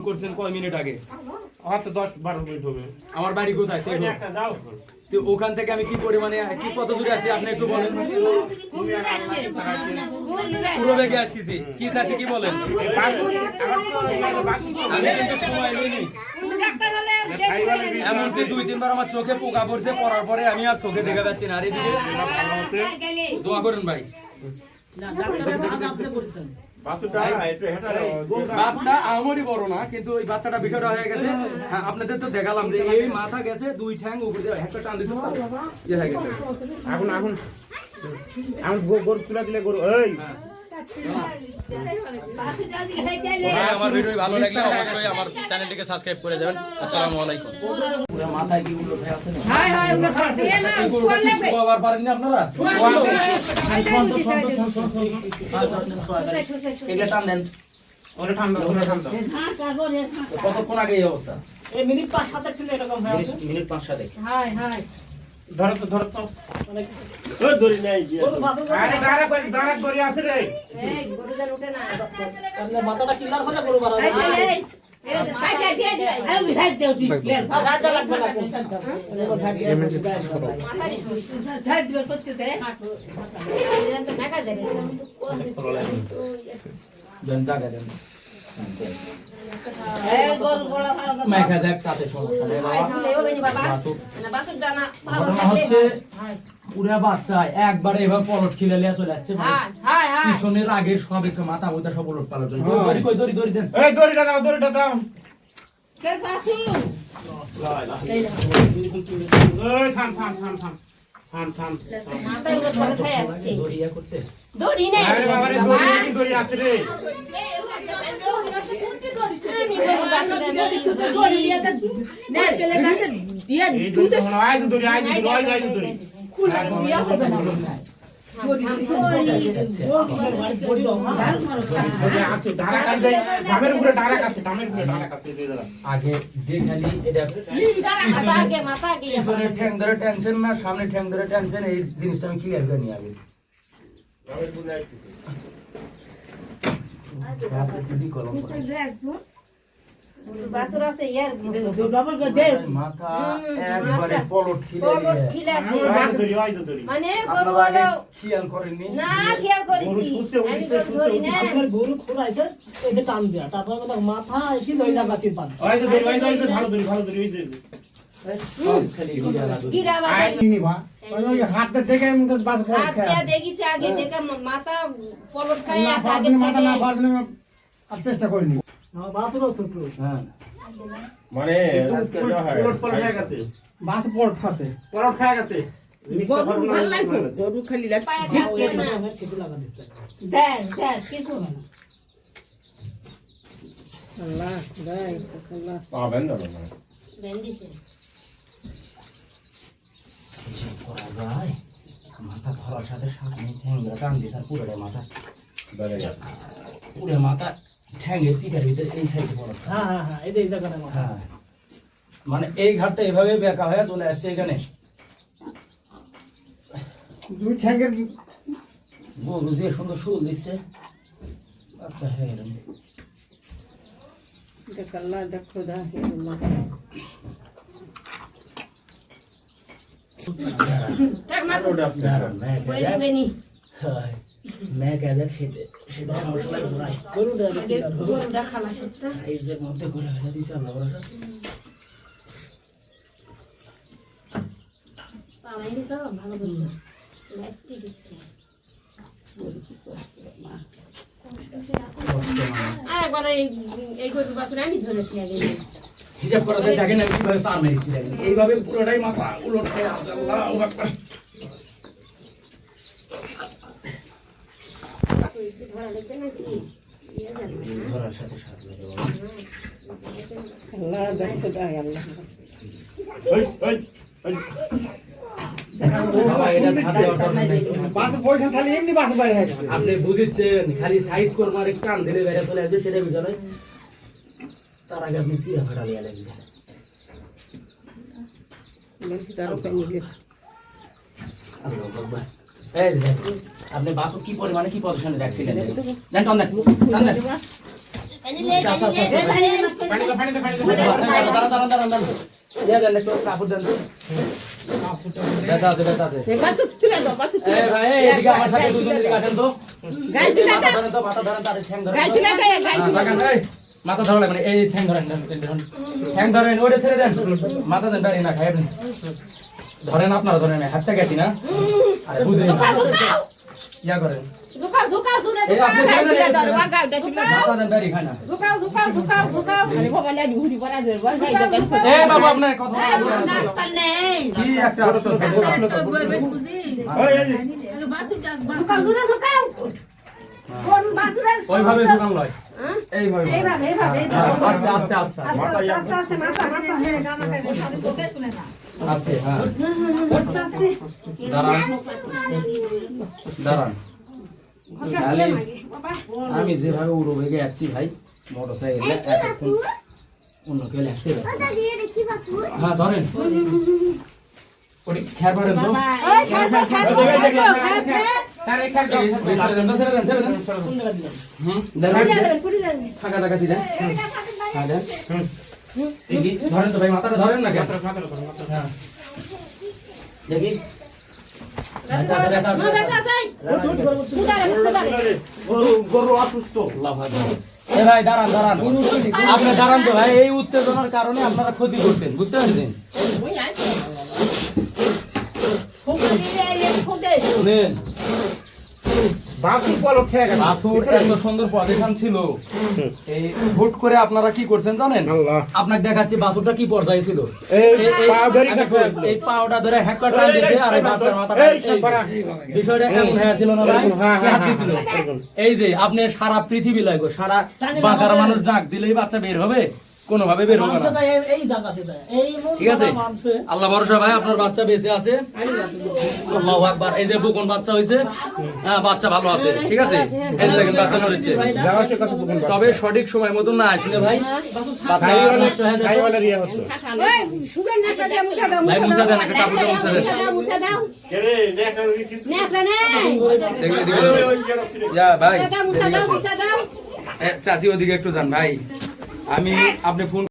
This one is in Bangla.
করছেন কয় মিনিট আগে? হয়তো 10-12 মিনিট হবে। আমার বাড়ি কোথায়? তো ওখান থেকে আমি কি পরিমাণে কি কত দূরে আছি আপনি একটু বলেন। পুরো বেগে আসছি, কি চাচ্ছি কি বলেন? আমি কিন্তু সময় নিইনি। এমনকি 2-3 বার আমার চোখে পোকা পড়ছে, পড়ার পরে আমি আর চোখে দেখে যাচ্ছি না। আর এদিকে দোয়া করেন ভাই। বাচ্চা আমারই বড় না, কিন্তু ওই বাচ্চাটা বিষয়টা হয়ে গেছে। হ্যাঁ, আপনাদের তো দেখালাম যে এই মাথা গেছে, 2 ঠ্যাং উপরে একটা টান দিছে, ইয়ে হয়ে গেছে। এখন গরু তুলা দিলে গরু এই আমার ভিডিও ভালো লাগলে অবশ্যই আমার চ্যানেলটিকে সাবস্ক্রাইব করে যাবেন। আসসালামু আলাইকুম। পুরো মাথায় কি উল্টো হয়ে আছে না? হ্যাঁ হ্যাঁ, উল্টো আছে না। আবার পারেন না আপনারা? এগুলা টান দেন। ওরে ঠান্ডা। কতক্ষণ আগে এই অবস্থা? এই মিনিট 5-7 ছিল এরকম হয়ে আছে। মিনিট 5-7। High high. ধরো তো ওই ধরি নাই যে আরে দাঁড়া করে আছে রে। এই গরু জান ওঠে না। তাহলে মাথাটা কিলার হলে গরু মারা যায়। এই সাইড দিয়ে দিয়ে। এই সাইড দেও ঠিক। সাইড লাগবে না। সাইড দিয়ে করতে দে। এটা তো মেকা দেবে। দেন দাগা দেন। এই গরু গোলা মারা না। মেকা দেখ তাতে সমস্যা নেই বাবা। বাসুর দানা ভালো হচ্ছে পুরা বাচ্চা একবারে এবার পলট খিলে লিয়া চলে যাচ্ছে। High high. পিছনের আগের সব একটু মাথা মুথা সব পলট পালট করে। দড়ি দেন। এই দড়িটা দাও। কে বাসু? এই থাম। মাথায় উপরে খায় আছে। দড়িয়া করতে। দড়ি নেই। আরে বাবা রে দড়ি আছে রে। আগে দেখালি এটা পিছনের ঠ্যাং ধরে টেনশন না, সামনে ঠ্যাং ধরে টেনশন, এই জিনিসটা আমি ক্লিয়ার করে নিই আগে। মাথা একবারে পলট খিলে মানে খেয়াল করেননি। না খেয়াল করিছি আমি তো ধরি না গরু খোলাইছে এতে টান দিয়া তারপর মানে মাথা এসে লইলা বাতির পান ভালো ধরি সব খালি গিরা বাবা হাতটা দেখে বাস হাতটা দেখিছে আগে দেখে মাথা পলট খায় আছে আগে থেকে চেষ্টা করিনি বাতুরও ছোট হ্যাঁ মানে বাস পলট খাচ্ছে গরু খালি ছোট লাগা দিচ্ছে দেখ কিছু না আল্লাহ খুদাই আল্লাহ পাবেন না বেন্ডিছে করা যায়। মাথা ধরার সাথে সামনে ঠ্যাং ধরে টান দিস আর পুরোটাই মাথা পুরো মাথা ঠ্যাংয়ের সিটার ভিতরে এই সাইডে পড়ে। হ্যাঁ এই জায়গাটা হ্যাঁ, মানে এই ঘাটটা এভাবে বেঁকা হয়ে চলে আসছে এখানে। দুই ঠ্যাঙ্গের গরু যে সুন্দর শুল দিচ্ছে। আচ্ছা হ্যাঁ দেখ আল্লাহ দেখ খোদা আল্লাহ তার মাথা বইবেনি মেঘা দেখ সেটা সমস্যা লাগে নাই। গরুটা খালা সত্য সাইজের মধ্যে করে ফেলে দিছে আল্লাহ ভরসা। পালাই দিছ ভালো বুঝছো লাগতে দিচ্ছে আরেকবার এই গরু বাছুর আমি ধরে খেয়ে গেছি হিসাব করাতে দেখেন আমি কিভাবে সার মেরেছি দেখেন, এইভাবে পুরোটাই মাথা উলট হয়ে আছে। আল্লাহু আকবার। ধরা লাগবে নাকি ধরার সাথে সাথে আল্লাহ দেখ খোদা আল্লাহ আপনি বুঝেছেন খালি সাইজ করবো আর কান ধরে বেড়ে চলে আসবে সেটা বুঝাবে। তার আগে আপনি সিরা ফাটা লিয়া লাগছে। আপনি বাসু কি পরিমাণে কি পজিশনে রাখছিলেন? দাঁড়ান ইয়া দেন একটু কাপড় দেন বেচা আছে বাচ্চা তুলে দাও বাচ্চা তুলে এই ভাই এদিকে আমার সাথে দুজন দিকে আসেন তো গাই তুলে দাও মাথা ধরেন তার ঠ্যাং ধরেন গাই তুলে দাও গাই তুলে দাও মাথা ধরা লাগবে এই ঠ্যাং ধরেন ঠ্যাং ধরেন ওরে ছেড়ে দেন মাথা দেন বাড়ি না খাই ধরেন আপনারা ধরেন হাতটা গেছি না আরে বুঝেন ইয়া করেন এই আপনি ছেড়ে দেন মাথা দেন বাড়ি খায় না আরে বাবা লে হুড়ি পড়া দে বল গাই দাও এই বাবু আপনার কথা কি একটা আসল ওইভাবে দোকান লয় এইভাবে আস্তে আস্তে আস্তে হ্যাঁ দাঁড়ান আমি যেভাবে উড়ো বেগে যাচ্ছি ভাই মোটর সাইকেলে এতক্ষণ অন্য কেউ আসছে হ্যাঁ ধরেন ওটি খেয়াল করেন তো ফাঁকা টাকা দিয়ে ধরেন তো ভাই মাথাটা ধরেন না দেখি গরু অসুস্থ এ ভাই দাঁড়ান আপনি দাঁড়ান তো ভাই এই উত্তেজনার কারণে আপনারা ক্ষতি করছেন বুঝতে পারছেন শুনেন বাসুর বলো খেয়ে গেল বাসুর এত সুন্দর পজিশন ছিল এই হুট করে আপনারা কি করছেন জানেন আপনাকে দেখাচ্ছি বাসুরটা কি পর্যায়ে ছিল এই পাওটা ধরে হ্যাকার টান দিয়েছে আর এই বাচ্চার মাথাটা বিষয়টা এমন হয়েছিল না ভাই কি হাত দিছিল এই যে আপনি সারা পৃথিবী লাগো সারা বাঁকার মানুষ ডাক দিলেই বাচ্চা বের হবে কোনোভাবে বের হবে না এই জায়গাতে যায় এই ঠিক আছে আল্লাহ ভরসা ভাই আপনার বাচ্চা বেঁচে আছে আল্লাহু আকবার এই যে বুকন বাচ্চা হইছে হ্যাঁ বাচ্চা ভালো আছে ঠিক আছে এই যে দেখেন বাচ্চা নড়ছে তবে সঠিক সময় মতো না আসলে ভাই বাচ্চা নষ্ট হয়ে যায় খাইওয়ালা রিয়া হচ্ছে ওই সুগার নাকা দে মুছা দাও ভাই মুছা দেন একটা কাপড় দিয়ে মুছা দেন মুছা দাও কেরে দেখা কিছু নাকা নেই দেখলে দিবেন যা ভাই মুছা দাও চাচি ওদিকে একটু যান ভাই আমি আপনি ফোন